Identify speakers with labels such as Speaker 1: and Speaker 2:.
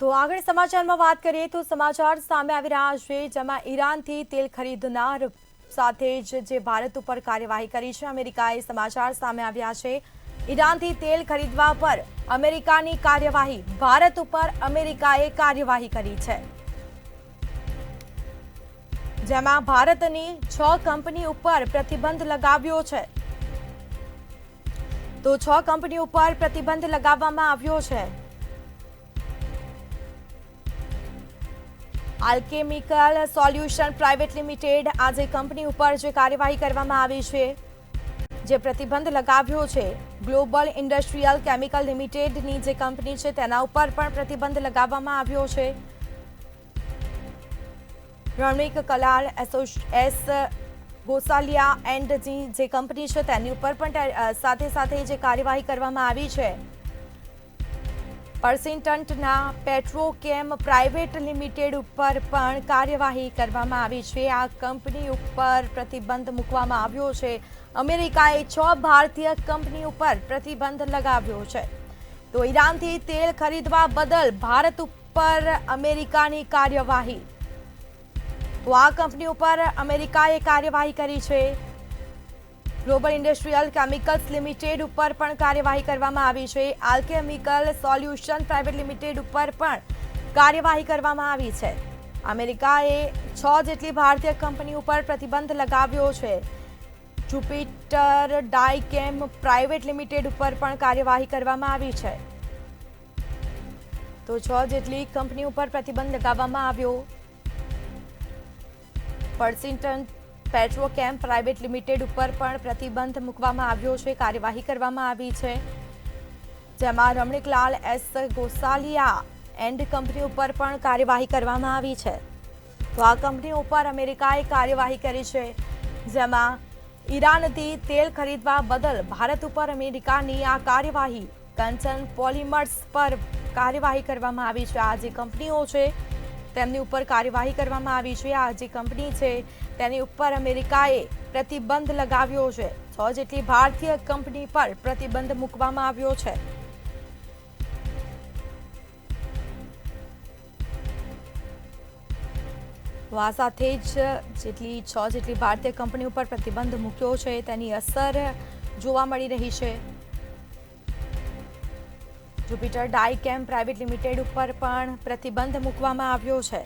Speaker 1: તો આગળ સમાચારમાં વાત કરીએ તો સમાચાર સામે આવી રહ્યા છે, જેમાં ઈરાનથી તેલ ખરીદનાર સાથે જે ભારત ઉપર કાર્યવાહી કરી છે અમેરિકાએ. સમાચાર સામે આવ્યા છે, ઈરાનથી તેલ ખરીદવા પર અમેરિકાની કાર્યવાહી, ભારત ઉપર અમેરિકાએ કાર્યવાહી કરી છે, જેમાં ભારતની 6 કંપની ઉપર પ્રતિબંધ લગાવ્યો છે. તો 6 કંપની ઉપર પ્રતિબંધ લગાવવામાં આવ્યો છે. આલ્કેમિકલ સોલ્યુશન પ્રાઇવેટ લિમિટેડ, આ જે કંપની ઉપર જે કાર્યવાહી કરવામાં આવી છે, જે પ્રતિબંધ લગાવ્યો છે, ગ્લોબલ ઇન્ડસ્ટ્રીયલ કેમિકલ લિમિટેડની જે કંપની છે તેના ઉપર પણ પ્રતિબંધ લગાવવામાં આવ્યો છે. રણવીક કલાલ એસ ગોસાલિયા એન્ડની જે કંપની છે તેની ઉપર પણ સાથે સાથે જે કાર્યવાહી કરવામાં આવી છે. પર્સિન્ટન્ટના પેટ્રોકેમ પ્રાઇવેટ લિમિટેડ ઉપર પણ કાર્યવાહી કરવામાં આવી છે. આ કંપની ઉપર પ્રતિબંધ મૂકવામાં આવ્યો છે. અમેરિકાએ 6 ભારતીય કંપની ઉપર પ્રતિબંધ લગાવ્યો છે. તો ઈરાનથી તેલ ખરીદવા બદલ ભારત ઉપર અમેરિકાની કાર્યવાહી. તો આ કંપની ઉપર અમેરિકાએ કાર્યવાહી કરી છે. ગ્લોબલ ઇન્ડસ્ટ્રીયલ કેમિકલ્સ લિમિટેડ ઉપર પણ કાર્યવાહી કરવામાં આવી છે. આલ્કેમિકલ સોલ્યુશન પ્રાઇવેટ લિમિટેડ ઉપર પણ કાર્યવાહી કરવામાં આવી છે. અમેરિકાએ 6 જેટલી ભારતીય કંપની ઉપર પ્રતિબંધ લગાવ્યો છે. જુપિટર ડાયકેમ પ્રાઇવેટ લિમિટેડ ઉપર પણ કાર્યવાહી કરવામાં આવી છે. તો 6 જેટલી કંપની ઉપર પ્રતિબંધ લગાવવામાં આવ્યો. પર્સિન્ટન્ટ પેટ્રોકેમ પ્રાઇવેટ લિમિટેડ ઉપર પણ પ્રતિબંધ મૂકવામાં આવ્યો છે, કાર્યવાહી કરવામાં આવી છે, જેમાં રમણીકલાલ એસ ગોસાલિયા એન્ડ કંપની ઉપર પણ કાર્યવાહી કરવામાં આવી છે. તો આ કંપની ઉપર અમેરિકાએ કાર્યવાહી કરી છે, જેમાં ઈરાનથી તેલ ખરીદવા બદલ ભારત ઉપર અમેરિકાની આ કાર્યવાહી. કંચન પોલિમર્સ પર કાર્યવાહી કરવામાં આવી છે. આ જે કંપનીઓ છે તેમની ઉપર કાર્યવાહી કરવામાં આવી છે. આ જે કંપની છે તેની ઉપર અમેરિકાએ પ્રતિબંધ લગાવ્યો છે. 6 જેટલી ભારતીય કંપની પર પ્રતિબંધ મૂકવામાં આવ્યો છે. તો આ સાથે જ 6 જેટલી ભારતીય કંપની ઉપર પ્રતિબંધ મૂક્યો છે તેની અસર જોવા મળી રહી છે. જુપિટર ડાયકેમ પ્રાઇવેટ લિમિટેડ ઉપર પણ પ્રતિબંધ મૂકવામાં આવ્યો છે.